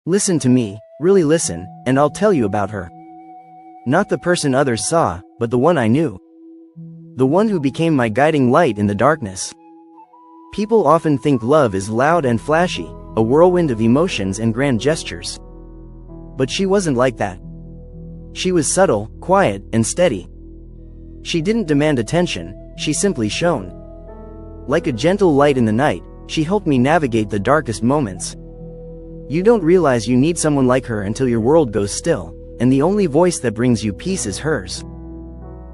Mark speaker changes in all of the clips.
Speaker 1: Listen to me, really listen, and I'll tell you about her. Not the person others saw, but the one I knew. The one who became my guiding light in the darkness. People often think love is loud and flashy, a whirlwind of emotions and grand gestures. But she wasn't like that. She was subtle, quiet, and steady. She didn't demand attention, she simply shone. Like a gentle light in the night, she helped me navigate the darkest moments. You don't realize you need someone like her until your world goes still, and the only voice that brings you peace is hers.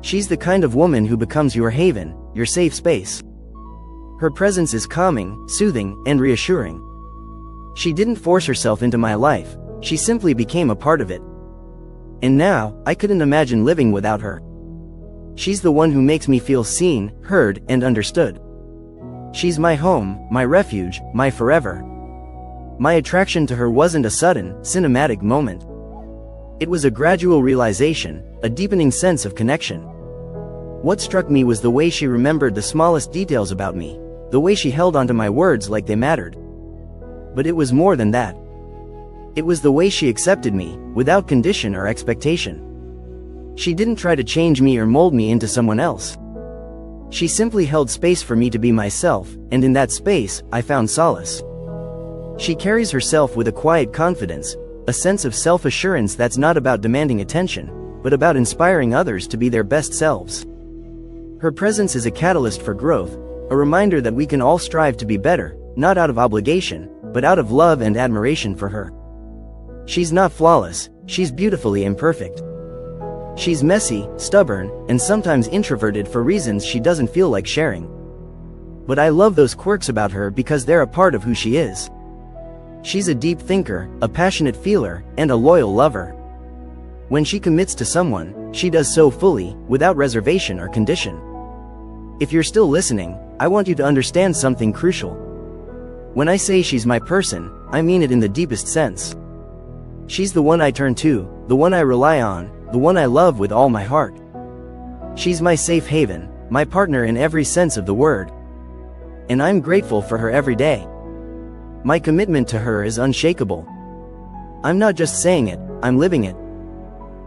Speaker 1: She's the kind of woman who becomes your haven, your safe space. Her presence is calming, soothing, and reassuring. She didn't force herself into my life, she simply became a part of it. And now, I couldn't imagine living without her. She's the one who makes me feel seen, heard, and understood. She's my home, my refuge, my forever. My attraction to her wasn't a sudden, cinematic moment. It was a gradual realization, a deepening sense of connection. What struck me was the way she remembered the smallest details about me, the way she held onto my words like they mattered. But it was more than that. It was the way she accepted me, without condition or expectation. She didn't try to change me or mold me into someone else. She simply held space for me to be myself, and in that space, I found solace. She carries herself with a quiet confidence, a sense of self-assurance that's not about demanding attention, but about inspiring others to be their best selves. Her presence is a catalyst for growth, a reminder that we can all strive to be better, not out of obligation, but out of love and admiration for her. She's not flawless, she's beautifully imperfect. She's messy, stubborn, and sometimes introverted for reasons she doesn't feel like sharing. But I love those quirks about her because they're a part of who she is. She's a deep thinker, a passionate feeler, and a loyal lover. When she commits to someone, she does so fully, without reservation or condition. If you're still listening, I want you to understand something crucial. When I say she's my person, I mean it in the deepest sense. She's the one I turn to, the one I rely on, the one I love with all my heart. She's my safe haven, my partner in every sense of the word. And I'm grateful for her every day. My commitment to her is unshakable. I'm not just saying it, I'm living it.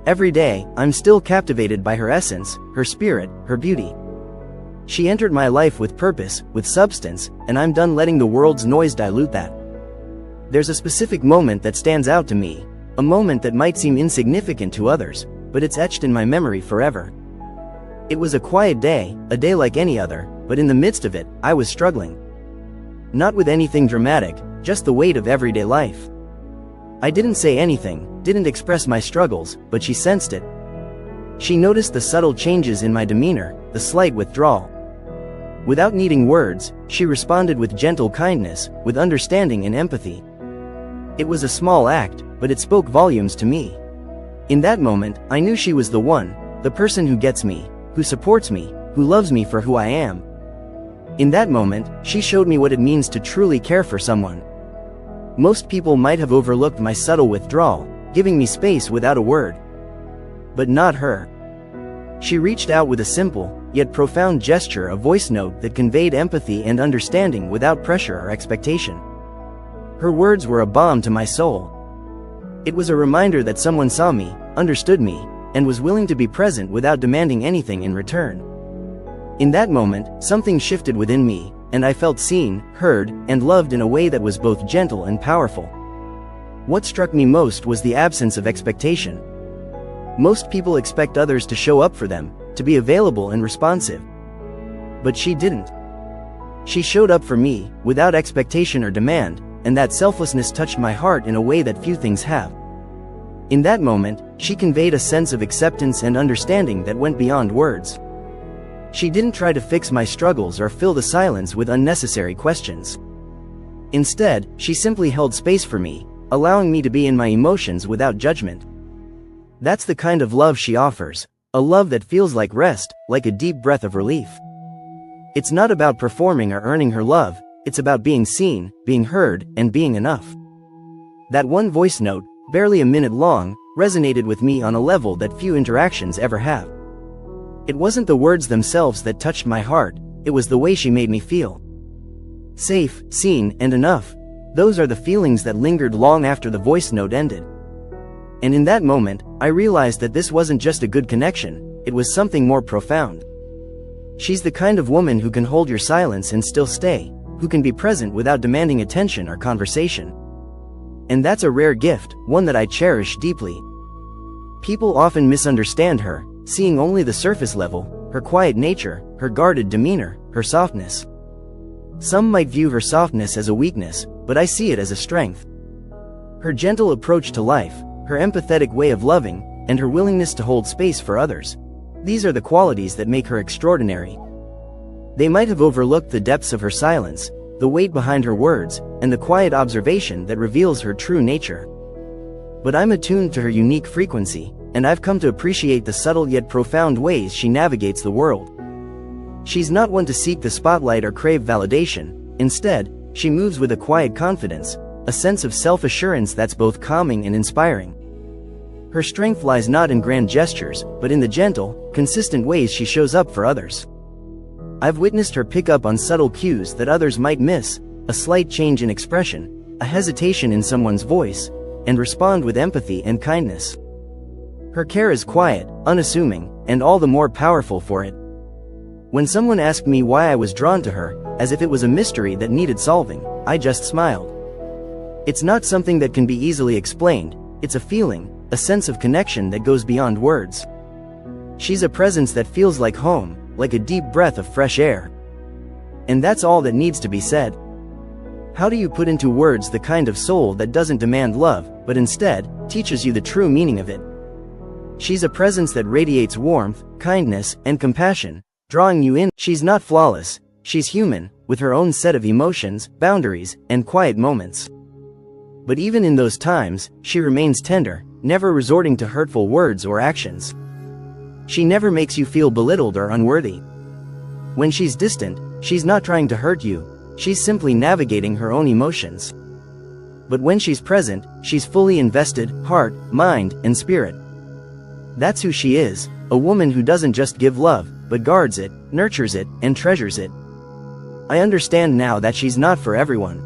Speaker 1: Every day, I'm still captivated by her essence, her spirit, her beauty. She entered my life with purpose, with substance, and I'm done letting the world's noise dilute that. There's a specific moment that stands out to me, a moment that might seem insignificant to others, but it's etched in my memory forever. It was a quiet day, a day like any other, but in the midst of it, I was struggling. Not with anything dramatic, just the weight of everyday life. I didn't say anything, didn't express my struggles, but she sensed it. She noticed the subtle changes in my demeanor, the slight withdrawal. Without needing words, she responded with gentle kindness, with understanding and empathy. It was a small act, but it spoke volumes to me. In that moment, I knew she was the one, the person who gets me, who supports me, who loves me for who I am. In that moment, she showed me what it means to truly care for someone. Most people might have overlooked my subtle withdrawal, giving me space without a word. But not her. She reached out with a simple, yet profound gesture, a voice note that conveyed empathy and understanding without pressure or expectation. Her words were a balm to my soul. It was a reminder that someone saw me, understood me, and was willing to be present without demanding anything in return. In that moment, something shifted within me, and I felt seen, heard, and loved in a way that was both gentle and powerful. What struck me most was the absence of expectation. Most people expect others to show up for them, to be available and responsive. But she didn't. She showed up for me, without expectation or demand, and that selflessness touched my heart in a way that few things have. In that moment, she conveyed a sense of acceptance and understanding that went beyond words. She didn't try to fix my struggles or fill the silence with unnecessary questions. Instead, she simply held space for me, allowing me to be in my emotions without judgment. That's the kind of love she offers, a love that feels like rest, like a deep breath of relief. It's not about performing or earning her love, it's about being seen, being heard, and being enough. That one voice note, barely a minute long, resonated with me on a level that few interactions ever have. It wasn't the words themselves that touched my heart, it was the way she made me feel. Safe, seen, and enough. Those are the feelings that lingered long after the voice note ended. And in that moment, I realized that this wasn't just a good connection, it was something more profound. She's the kind of woman who can hold your silence and still stay, who can be present without demanding attention or conversation. And that's a rare gift, one that I cherish deeply. People often misunderstand her, seeing only the surface level, her quiet nature, her guarded demeanor, her softness. Some might view her softness as a weakness, but I see it as a strength. Her gentle approach to life, her empathetic way of loving, and her willingness to hold space for others. These are the qualities that make her extraordinary. They might have overlooked the depths of her silence, the weight behind her words, and the quiet observation that reveals her true nature. But I'm attuned to her unique frequency, and I've come to appreciate the subtle yet profound ways she navigates the world. She's not one to seek the spotlight or crave validation. Instead, she moves with a quiet confidence, a sense of self-assurance that's both calming and inspiring. Her strength lies not in grand gestures, but in the gentle, consistent ways she shows up for others. I've witnessed her pick up on subtle cues that others might miss, a slight change in expression, a hesitation in someone's voice, and respond with empathy and kindness. Her care is quiet, unassuming, and all the more powerful for it. When someone asked me why I was drawn to her, as if it was a mystery that needed solving, I just smiled. It's not something that can be easily explained, it's a feeling, a sense of connection that goes beyond words. She's a presence that feels like home, like a deep breath of fresh air. And that's all that needs to be said. How do you put into words the kind of soul that doesn't demand love, but instead, teaches you the true meaning of it? She's a presence that radiates warmth, kindness, and compassion, drawing you in. She's not flawless, she's human, with her own set of emotions, boundaries, and quiet moments. But even in those times, she remains tender, never resorting to hurtful words or actions. She never makes you feel belittled or unworthy. When she's distant, she's not trying to hurt you, she's simply navigating her own emotions. But when she's present, she's fully invested, heart, mind, and spirit. That's who she is, a woman who doesn't just give love, but guards it, nurtures it, and treasures it. I understand now that she's not for everyone.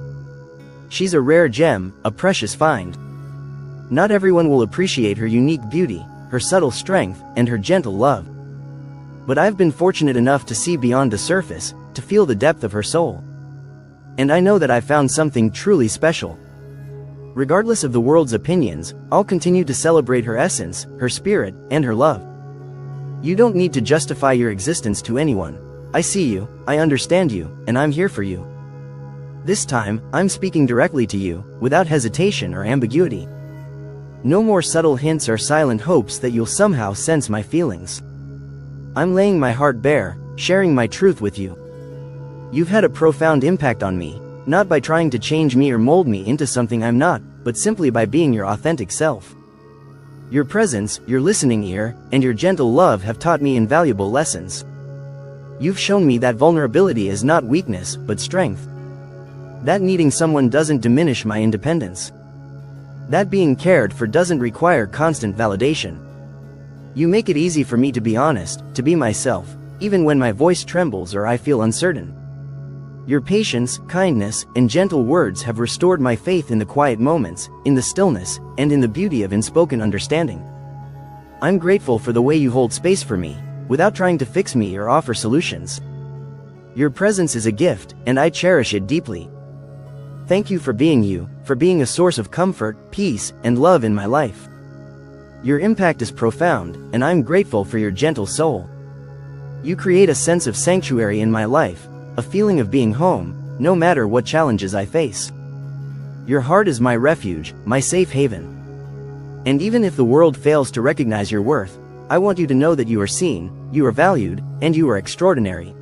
Speaker 1: She's a rare gem, a precious find. Not everyone will appreciate her unique beauty, her subtle strength, and her gentle love. But I've been fortunate enough to see beyond the surface, to feel the depth of her soul. And I know that I've found something truly special. Regardless of the world's opinions, I'll continue to celebrate her essence, her spirit, and her love. You don't need to justify your existence to anyone. I see you, I understand you, and I'm here for you. This time, I'm speaking directly to you, without hesitation or ambiguity. No more subtle hints or silent hopes that you'll somehow sense my feelings. I'm laying my heart bare, sharing my truth with you. You've had a profound impact on me, not by trying to change me or mold me into something I'm not, but simply by being your authentic self. Your presence, your listening ear, and your gentle love have taught me invaluable lessons. You've shown me that vulnerability is not weakness, but strength. That needing someone doesn't diminish my independence. That being cared for doesn't require constant validation. You make it easy for me to be honest, to be myself, even when my voice trembles or I feel uncertain. Your patience, kindness, and gentle words have restored my faith in the quiet moments, in the stillness, and in the beauty of unspoken understanding. I'm grateful for the way you hold space for me, without trying to fix me or offer solutions. Your presence is a gift, and I cherish it deeply. Thank you for being you, for being a source of comfort, peace, and love in my life. Your impact is profound, and I'm grateful for your gentle soul. You create a sense of sanctuary in my life, a feeling of being home, no matter what challenges I face. Your heart is my refuge, my safe haven. And even if the world fails to recognize your worth, I want you to know that you are seen, you are valued, and you are extraordinary.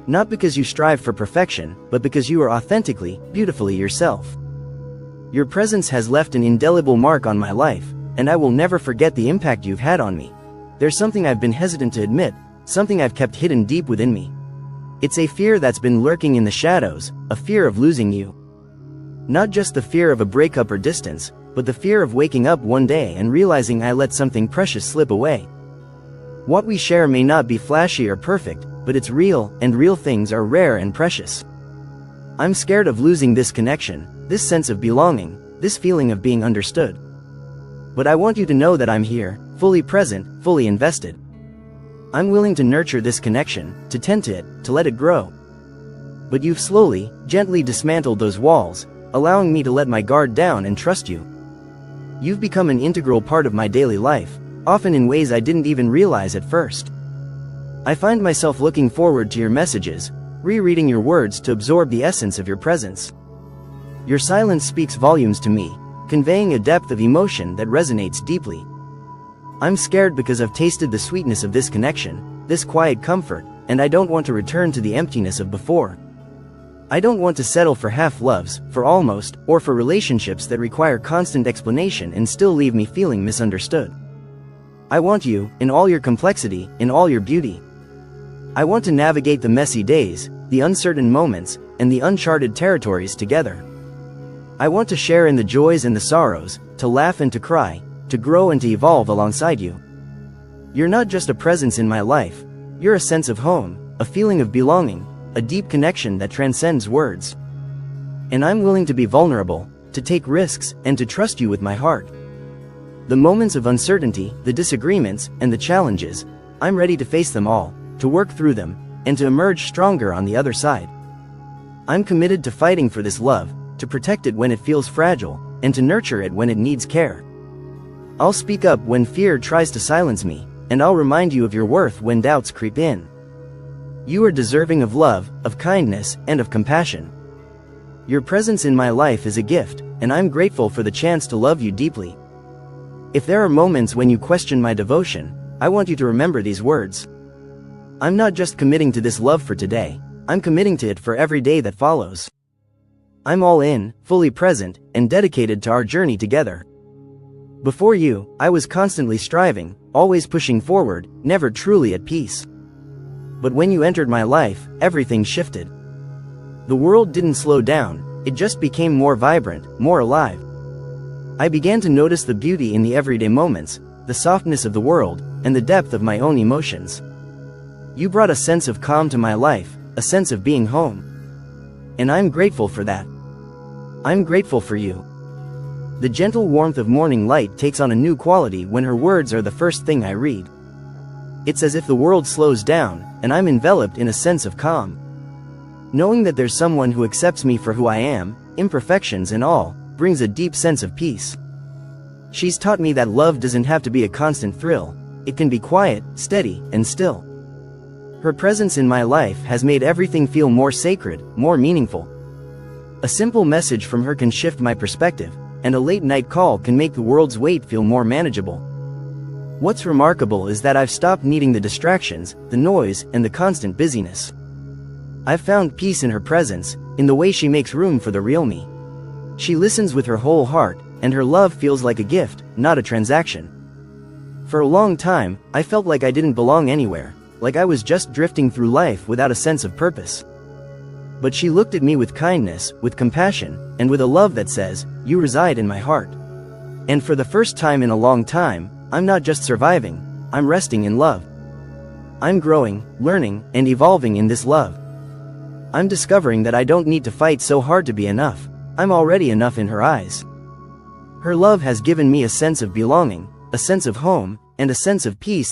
Speaker 1: Not because you strive for perfection, but because you are authentically, beautifully yourself. Your presence has left an indelible mark on my life, and I will never forget the impact you've had on me. There's something I've been hesitant to admit, something I've kept hidden deep within me. It's a fear that's been lurking in the shadows, a fear of losing you. Not just the fear of a breakup or distance, but the fear of waking up one day and realizing I let something precious slip away. What we share may not be flashy or perfect, but it's real, and real things are rare and precious. I'm scared of losing this connection, this sense of belonging, this feeling of being understood. But I want you to know that I'm here, fully present, fully invested. I'm willing to nurture this connection, to tend to it, to let it grow. But you've slowly, gently dismantled those walls, allowing me to let my guard down and trust you. You've become an integral part of my daily life, often in ways I didn't even realize at first. I find myself looking forward to your messages, rereading your words to absorb the essence of your presence. Your silence speaks volumes to me, conveying a depth of emotion that resonates deeply. I'm scared because I've tasted the sweetness of this connection, this quiet comfort, and I don't want to return to the emptiness of before. I don't want to settle for half-loves, for almost, or for relationships that require constant explanation and still leave me feeling misunderstood. I want you, in all your complexity, in all your beauty. I want to navigate the messy days, the uncertain moments, and the uncharted territories together. I want to share in the joys and the sorrows, to laugh and to cry, to grow and to evolve alongside you. You're not just a presence in my life, you're a sense of home, a feeling of belonging, a deep connection that transcends words. And I'm willing to be vulnerable, to take risks, and to trust you with my heart. The moments of uncertainty, the disagreements, and the challenges, I'm ready to face them all, to work through them, and to emerge stronger on the other side. I'm committed to fighting for this love, to protect it when it feels fragile, and to nurture it when it needs care. I'll speak up when fear tries to silence me, and I'll remind you of your worth when doubts creep in. You are deserving of love, of kindness, and of compassion. Your presence in my life is a gift, and I'm grateful for the chance to love you deeply. If there are moments when you question my devotion, I want you to remember these words. I'm not just committing to this love for today, I'm committing to it for every day that follows. I'm all in, fully present, and dedicated to our journey together. Before you, I was constantly striving, always pushing forward, never truly at peace. But when you entered my life, everything shifted. The world didn't slow down, it just became more vibrant, more alive. I began to notice the beauty in the everyday moments, the softness of the world, and the depth of my own emotions. You brought a sense of calm to my life, a sense of being home. And I'm grateful for that. I'm grateful for you. The gentle warmth of morning light takes on a new quality when her words are the first thing I read. It's as if the world slows down, and I'm enveloped in a sense of calm. Knowing that there's someone who accepts me for who I am, imperfections and all, brings a deep sense of peace. She's taught me that love doesn't have to be a constant thrill, it can be quiet, steady, and still. Her presence in my life has made everything feel more sacred, more meaningful. A simple message from her can shift my perspective, and a late-night call can make the world's weight feel more manageable. What's remarkable is that I've stopped needing the distractions, the noise, and the constant busyness. I've found peace in her presence, in the way she makes room for the real me. She listens with her whole heart, and her love feels like a gift, not a transaction. For a long time, I felt like I didn't belong anywhere, like I was just drifting through life without a sense of purpose. But she looked at me with kindness, with compassion, and with a love that says, "You reside in my heart." And for the first time in a long time, I'm not just surviving, I'm resting in love. I'm growing, learning, and evolving in this love. I'm discovering that I don't need to fight so hard to be enough, I'm already enough in her eyes. Her love has given me a sense of belonging, a sense of home, and a sense of peace